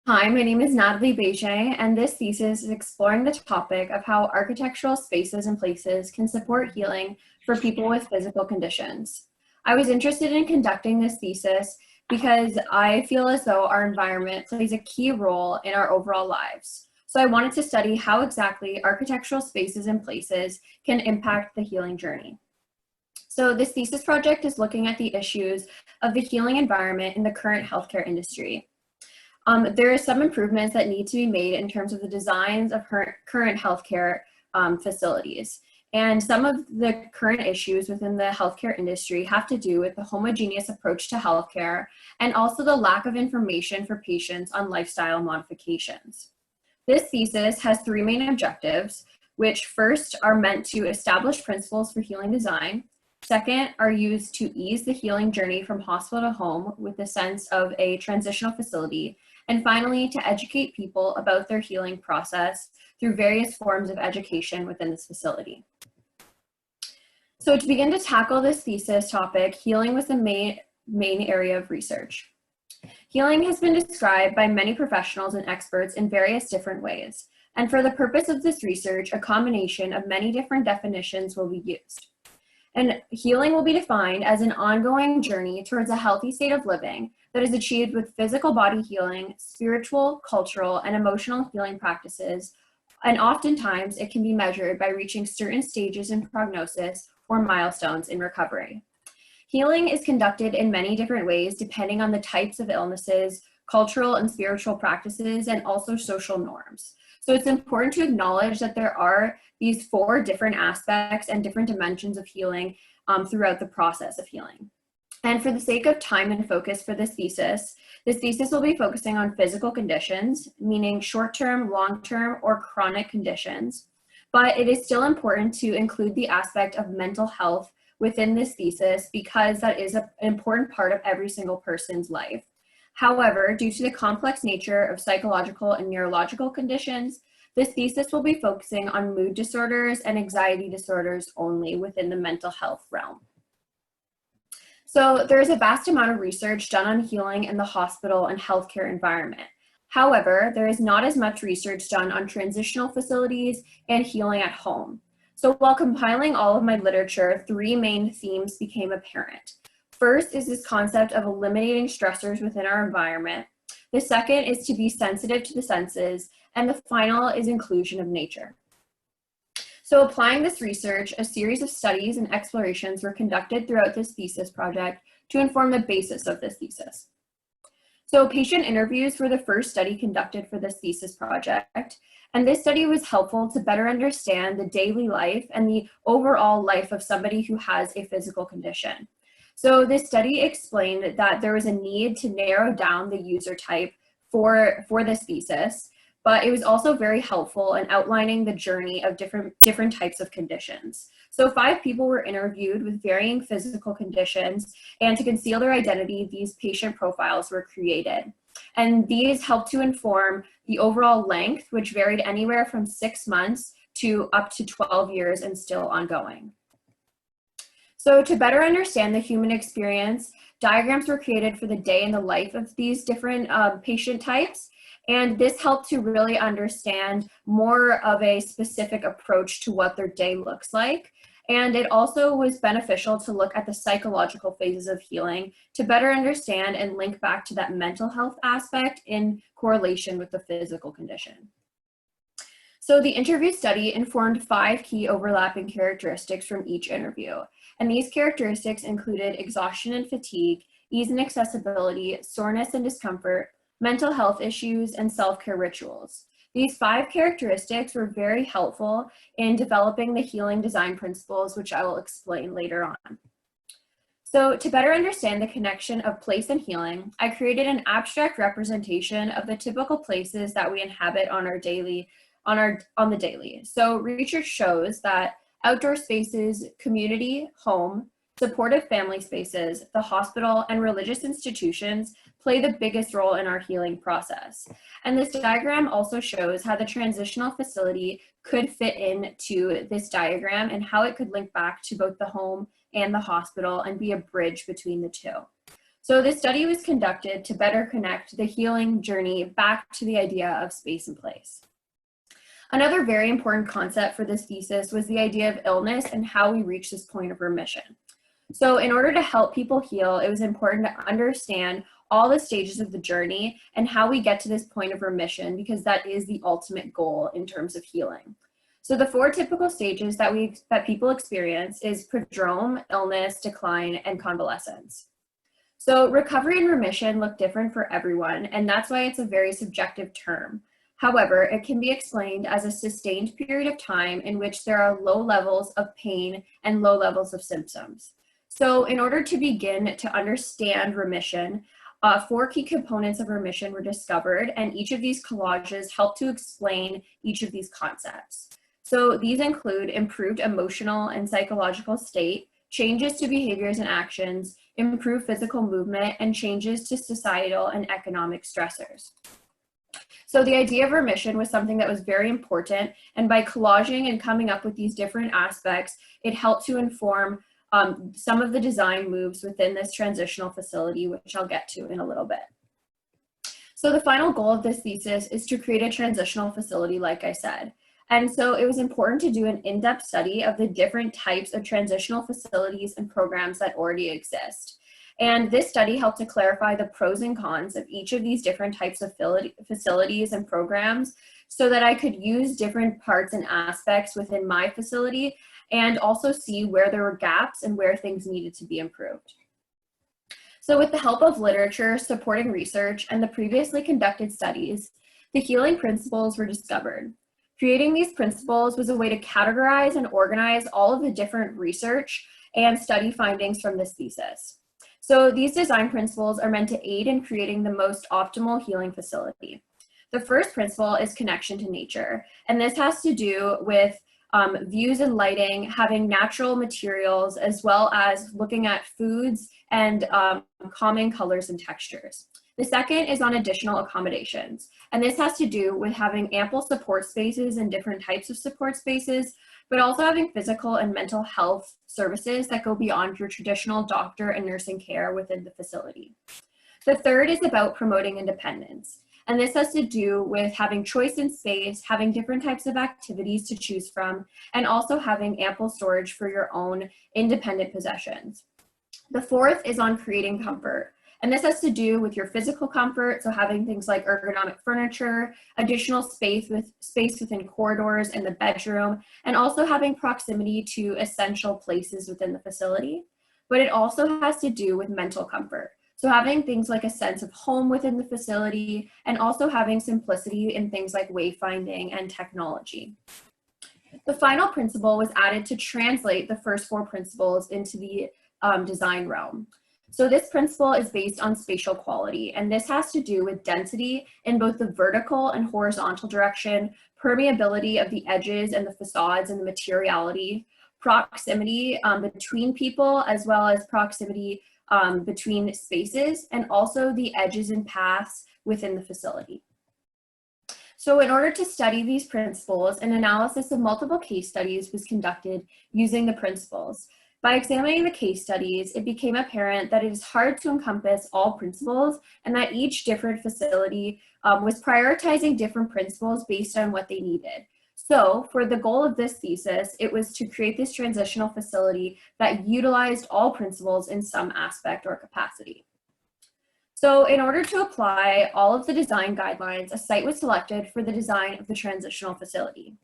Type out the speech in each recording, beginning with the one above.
Hi, my name is Natalie Beige, and this thesis is exploring the topic of how architectural spaces and places can support healing for people with physical conditions. I was interested in conducting this thesis because I feel as though our environment plays a key role in our overall lives. So I wanted to study how exactly architectural spaces and places can impact the healing journey. So this thesis project is looking at the issues of the healing environment in the current healthcare industry. There are some improvements that need to be made in terms of the designs of current healthcare facilities. And some of the current issues within the healthcare industry have to do with the homogeneous approach to healthcare and also the lack of information for patients on lifestyle modifications. This thesis has three main objectives, which first are meant to establish principles for healing design. Second, are used to ease the healing journey from hospital to home with the sense of a transitional facility. And finally, to educate people about their healing process through various forms of education within this facility. So to begin to tackle this thesis topic, healing was the main area of research. Healing has been described by many professionals and experts in various different ways. And for the purpose of this research, a combination of many different definitions will be used. And healing will be defined as an ongoing journey towards a healthy state of living that is achieved with physical body healing, spiritual, cultural, and emotional healing practices. And oftentimes it can be measured by reaching certain stages in prognosis or milestones in recovery. Healing is conducted in many different ways depending on the types of illnesses, cultural and spiritual practices, and also social norms. So it's important to acknowledge that there are these four different aspects and different dimensions of healing throughout the process of healing. And for the sake of time and focus for this thesis will be focusing on physical conditions, meaning short-term, long-term, or chronic conditions. But it is still important to include the aspect of mental health within this thesis because that is an important part of every single person's life. However, due to the complex nature of psychological and neurological conditions, this thesis will be focusing on mood disorders and anxiety disorders only within the mental health realm. So there is a vast amount of research done on healing in the hospital and healthcare environment. However, there is not as much research done on transitional facilities and healing at home. So while compiling all of my literature, three main themes became apparent. First is this concept of eliminating stressors within our environment. The second is to be sensitive to the senses. And the final is inclusion of nature. So applying this research, a series of studies and explorations were conducted throughout this thesis project to inform the basis of this thesis. So patient interviews were the first study conducted for this thesis project. And this study was helpful to better understand the daily life and the overall life of somebody who has a physical condition. So this study explained that there was a need to narrow down the user type for this thesis, but it was also very helpful in outlining the journey of different types of conditions. So 5 people were interviewed with varying physical conditions, and to conceal their identity, these patient profiles were created. And these helped to inform the overall length, which varied anywhere from 6 months to up to 12 years and still ongoing. So to better understand the human experience, diagrams were created for the day in the life of these different patient types. And this helped to really understand more of a specific approach to what their day looks like. And it also was beneficial to look at the psychological phases of healing to better understand and link back to that mental health aspect in correlation with the physical condition. So the interview study informed 5 key overlapping characteristics from each interview. And these characteristics included exhaustion and fatigue, ease and accessibility, soreness and discomfort, mental health issues, and self-care rituals. These 5 characteristics were very helpful in developing the healing design principles, which I will explain later on. So to better understand the connection of place and healing, I created an abstract representation of the typical places that we inhabit on the daily. So research shows that outdoor spaces, community, home, supportive family spaces, the hospital, and religious institutions play the biggest role in our healing process. And this diagram also shows how the transitional facility could fit into this diagram and how it could link back to both the home and the hospital and be a bridge between the two. So this study was conducted to better connect the healing journey back to the idea of space and place. Another very important concept for this thesis was the idea of illness and how we reach this point of remission. So in order to help people heal, it was important to understand all the stages of the journey and how we get to this point of remission, because that is the ultimate goal in terms of healing. So the 4 typical stages that people experience is prodrome, illness, decline, and convalescence. So recovery and remission look different for everyone, and that's why it's a very subjective term. However, it can be explained as a sustained period of time in which there are low levels of pain and low levels of symptoms. So in order to begin to understand remission, 4 key components of remission were discovered, and each of these collages help to explain each of these concepts. So these include improved emotional and psychological state, changes to behaviors and actions, improved physical movement, and changes to societal and economic stressors. So the idea of remission was something that was very important, and by collaging and coming up with these different aspects, it helped to inform some of the design moves within this transitional facility, which I'll get to in a little bit. So the final goal of this thesis is to create a transitional facility, like I said. And so it was important to do an in-depth study of the different types of transitional facilities and programs that already exist. And this study helped to clarify the pros and cons of each of these different types of facilities and programs, so that I could use different parts and aspects within my facility and also see where there were gaps and where things needed to be improved. So with the help of literature, supporting research, and the previously conducted studies, the healing principles were discovered. Creating these principles was a way to categorize and organize all of the different research and study findings from this thesis. So these design principles are meant to aid in creating the most optimal healing facility. The first principle is connection to nature, and this has to do with views and lighting, having natural materials, as well as looking at foods and calming colors and textures. The second is on additional accommodations, and this has to do with having ample support spaces and different types of support spaces, but also having physical and mental health services that go beyond your traditional doctor and nursing care within the facility. The third is about promoting independence. And this has to do with having choice in space, having different types of activities to choose from, and also having ample storage for your own independent possessions. The fourth is on creating comfort. And this has to do with your physical comfort, so having things like ergonomic furniture, additional space within corridors in the bedroom, and also having proximity to essential places within the facility. But it also has to do with mental comfort. So having things like a sense of home within the facility, and also having simplicity in things like wayfinding and technology. The final principle was added to translate the first 4 principles into the design realm. So this principle is based on spatial quality, and this has to do with density in both the vertical and horizontal direction, permeability of the edges and the facades and the materiality, proximity between people, as well as proximity between spaces, and also the edges and paths within the facility. So in order to study these principles, an analysis of multiple case studies was conducted using the principles. By examining the case studies, it became apparent that it is hard to encompass all principles, and that each different facility was prioritizing different principles based on what they needed. So for the goal of this thesis, it was to create this transitional facility that utilized all principles in some aspect or capacity. So in order to apply all of the design guidelines, a site was selected for the design of the transitional facility.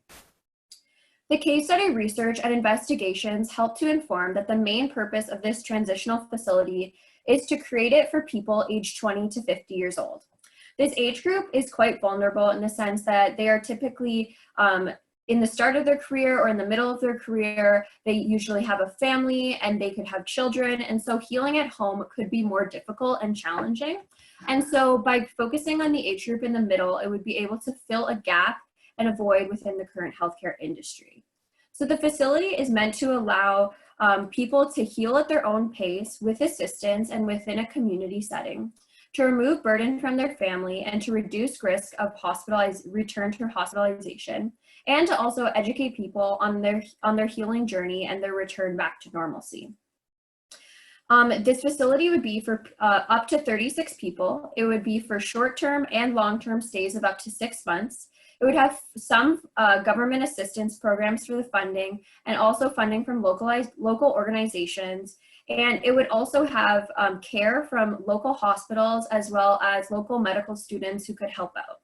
The case study research and investigations helped to inform that the main purpose of this transitional facility is to create it for people aged 20 to 50 years old. This age group is quite vulnerable in the sense that they are typically in the start of their career or in the middle of their career. They usually have a family and they could have children, and so healing at home could be more difficult and challenging. And so by focusing on the age group in the middle, it would be able to fill a gap and a void within the current healthcare industry. So the facility is meant to allow people to heal at their own pace with assistance and within a community setting, to remove burden from their family and to reduce risk of return to hospitalization, and to also educate people on their healing journey and their return back to normalcy. This facility would be for up to 36 people. It would be for short-term and long-term stays of up to 6 months. It would have some government assistance programs for the funding and also funding from local organizations. And it would also have care from local hospitals as well as local medical students who could help out.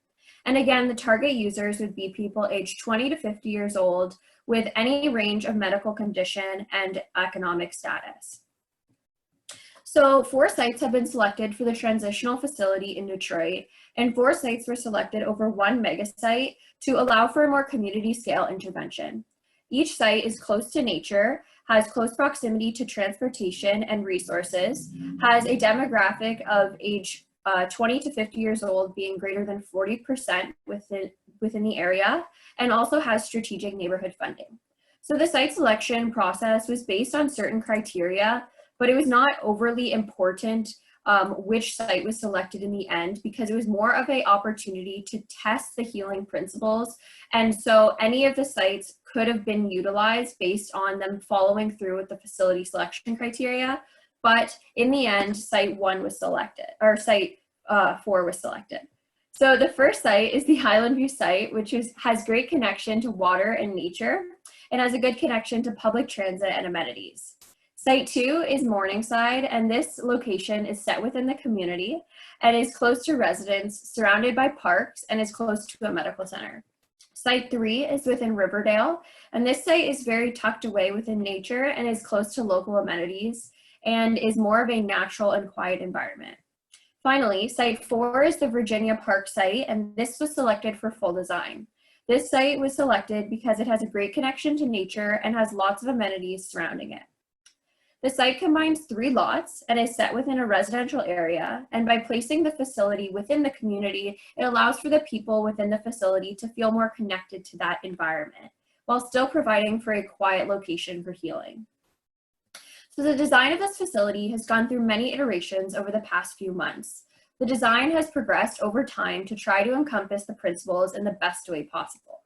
And again, the target users would be people aged 20 to 50 years old with any range of medical condition and economic status. So 4 sites have been selected for the transitional facility in Detroit, and 4 sites were selected over 1 megasite to allow for a more community scale intervention. Each site is close to nature, has close proximity to transportation and resources, has a demographic of age 20 to 50 years old being greater than 40% within the area, and also has strategic neighborhood funding. So the site selection process was based on certain criteria, but it was not overly important which site was selected in the end because it was more of an opportunity to test the healing principles. And so any of the sites could have been utilized based on them following through with the facility selection criteria. But in the end, site 1 was selected, or site 4 was selected. So the first site is the Highland View site, which has great connection to water and nature and has a good connection to public transit and amenities. Site 2 is Morningside, and this location is set within the community and is close to residents, surrounded by parks, and is close to a medical center. Site 3 is within Riverdale, and this site is very tucked away within nature and is close to local amenities and is more of a natural and quiet environment. Finally, Site 4 is the Virginia Park site, and this was selected for full design. This site was selected because it has a great connection to nature and has lots of amenities surrounding it. The site combines 3 lots and is set within a residential area, and by placing the facility within the community, it allows for the people within the facility to feel more connected to that environment, while still providing for a quiet location for healing. So the design of this facility has gone through many iterations over the past few months. The design has progressed over time to try to encompass the principles in the best way possible.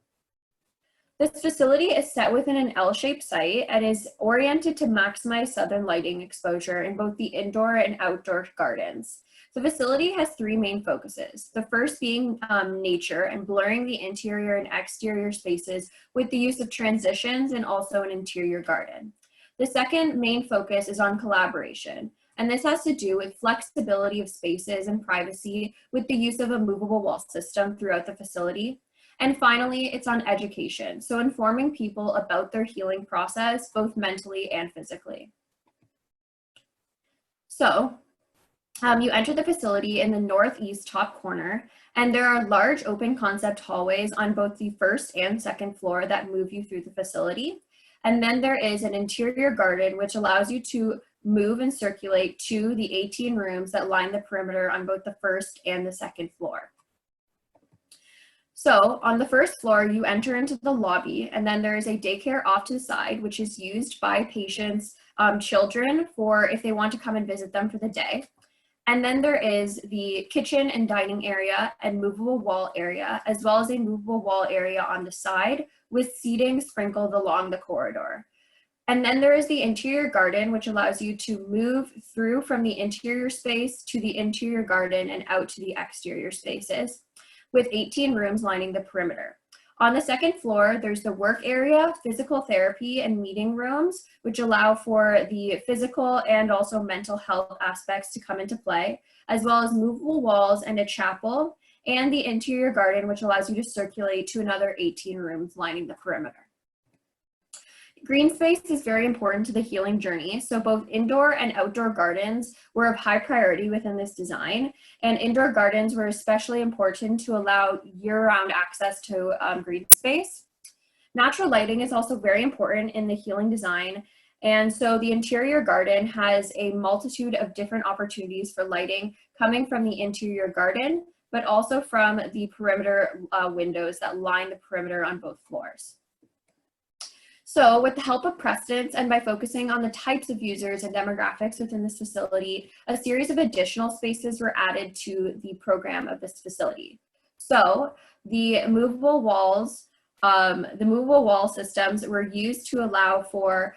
This facility is set within an L-shaped site and is oriented to maximize southern lighting exposure in both the indoor and outdoor gardens. The facility has 3 main focuses. The first being nature and blurring the interior and exterior spaces with the use of transitions and also an interior garden. The second main focus is on collaboration, and this has to do with flexibility of spaces and privacy with the use of a movable wall system throughout the facility. And finally, it's on education, so informing people about their healing process, both mentally and physically. So, you enter the facility in the northeast top corner, and there are large open concept hallways on both the first and second floor that move you through the facility. And then there is an interior garden, which allows you to move and circulate to the 18 rooms that line the perimeter on both the first and the second floor. So on the first floor, you enter into the lobby, and then there is a daycare off to the side, which is used by patients' children for if they want to come and visit them for the day. And then there is the kitchen and dining area and movable wall area, as well as a movable wall area on the side with seating sprinkled along the corridor. And then there is the interior garden, which allows you to move through from the interior space to the interior garden and out to the exterior spaces, with 18 rooms lining the perimeter. On the second floor, there's the work area, physical therapy, and meeting rooms, which allow for the physical and also mental health aspects to come into play, as well as movable walls and a chapel, and the interior garden, which allows you to circulate to another 18 rooms lining the perimeter. Green space is very important to the healing journey, so both indoor and outdoor gardens were of high priority within this design, and indoor gardens were especially important to allow year-round access to green space. Natural lighting is also very important in the healing design, and so the interior garden has a multitude of different opportunities for lighting coming from the interior garden, but also from the perimeter windows that line the perimeter on both floors. So with the help of precedents and by focusing on the types of users and demographics within this facility, a series of additional spaces were added to the program of this facility. So the movable wall systems were used to allow for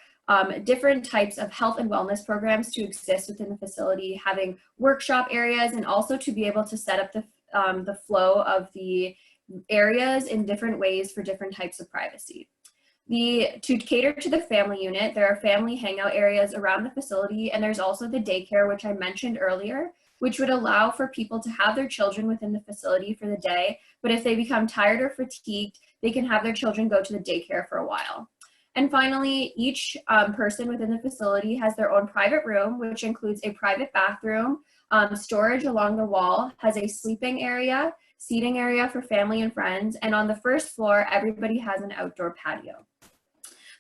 different types of health and wellness programs to exist within the facility, having workshop areas, and also to be able to set up the flow of the areas in different ways for different types of privacy. To cater to the family unit, there are family hangout areas around the facility, and there's also the daycare, which I mentioned earlier, which would allow for people to have their children within the facility for the day, but if they become tired or fatigued, they can have their children go to the daycare for a while. And finally, each person within the facility has their own private room, which includes a private bathroom, storage along the wall, has a sleeping area, seating area for family and friends, and on the first floor, everybody has an outdoor patio.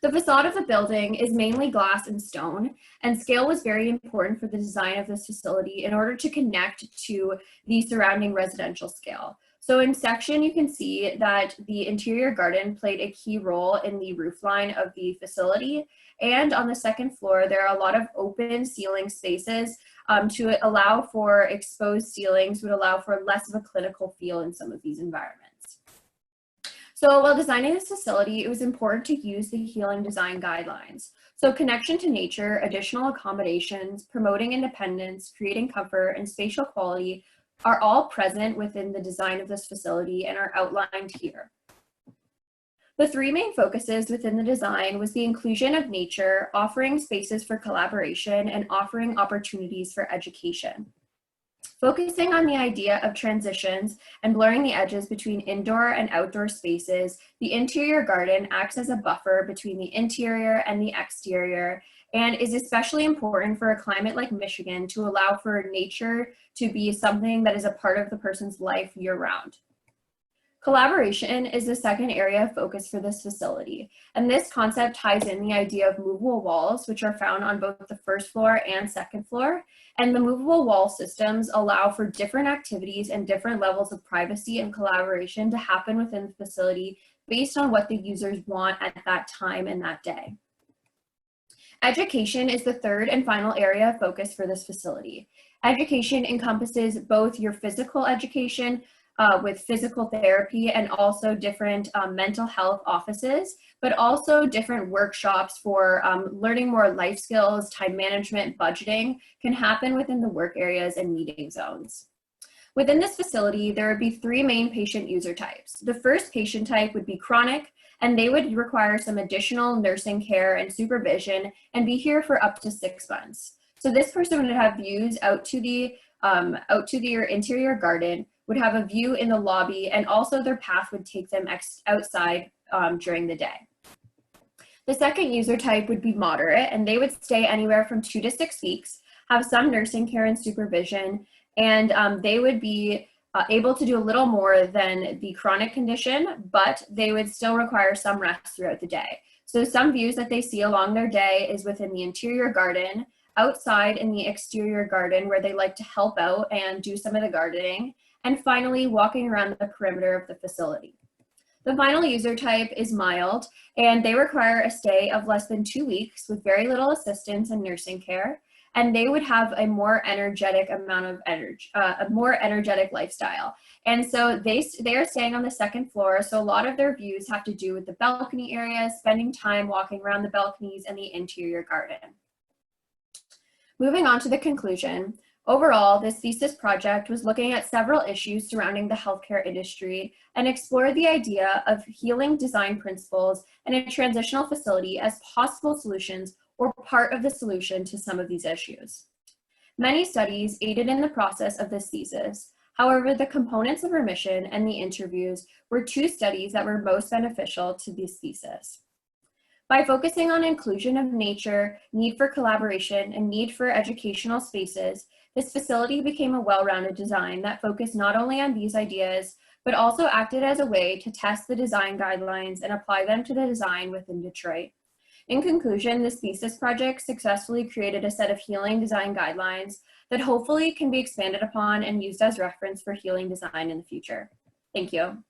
The facade of the building is mainly glass and stone, and scale was very important for the design of this facility in order to connect to the surrounding residential scale. So in section, you can see that the interior garden played a key role in the roofline of the facility. And on the second floor, there are a lot of open ceiling spaces to allow for exposed ceilings, would allow for less of a clinical feel in some of these environments. So while designing this facility, it was important to use the healing design guidelines. So connection to nature, additional accommodations, promoting independence, creating comfort, and spatial quality are all present within the design of this facility and are outlined here. The three main focuses within the design was the inclusion of nature, offering spaces for collaboration, and offering opportunities for education. Focusing on the idea of transitions and blurring the edges between indoor and outdoor spaces, the interior garden acts as a buffer between the interior and the exterior, and is especially important for a climate like Michigan to allow for nature to be something that is a part of the person's life year-round. Collaboration is the second area of focus for this facility, and this concept ties in the idea of movable walls, which are found on both the first floor and second floor, and the movable wall systems allow for different activities and different levels of privacy and collaboration to happen within the facility based on what the users want at that time and that day. Education is the third and final area of focus for this facility. Education encompasses both your physical education, with physical therapy and also different mental health offices, but also different workshops for learning more life skills, time management, budgeting can happen within the work areas and meeting zones. Within this facility, there would be three main patient user types. The first patient type would be chronic, and they would require some additional nursing care and supervision and be here for up to 6 months. So this person would have views out to the interior garden, would have a view in the lobby, and also their path would take them outside during the day. The second user type would be moderate, and they would stay anywhere from 2 to 6 weeks, have some nursing care and supervision, and they would be able to do a little more than the chronic condition, but they would still require some rest throughout the day. So some views that they see along their day is within the interior garden, outside in the exterior garden where they like to help out and do some of the gardening, and finally walking around the perimeter of the facility. The final user type is mild, and they require a stay of less than 2 weeks with very little assistance and nursing care, and they would have a more energetic amount of energy, a more energetic lifestyle. And so they are staying on the second floor, so a lot of their views have to do with the balcony area, spending time walking around the balconies and the interior garden. Moving on to the conclusion, overall, this thesis project was looking at several issues surrounding the healthcare industry and explored the idea of healing design principles and a transitional facility as possible solutions or part of the solution to some of these issues. Many studies aided in the process of this thesis. However, the components of remission and the interviews were 2 studies that were most beneficial to this thesis. By focusing on inclusion of nature, need for collaboration, and need for educational spaces, this facility became a well-rounded design that focused not only on these ideas, but also acted as a way to test the design guidelines and apply them to the design within Detroit. In conclusion, this thesis project successfully created a set of healing design guidelines that hopefully can be expanded upon and used as reference for healing design in the future. Thank you.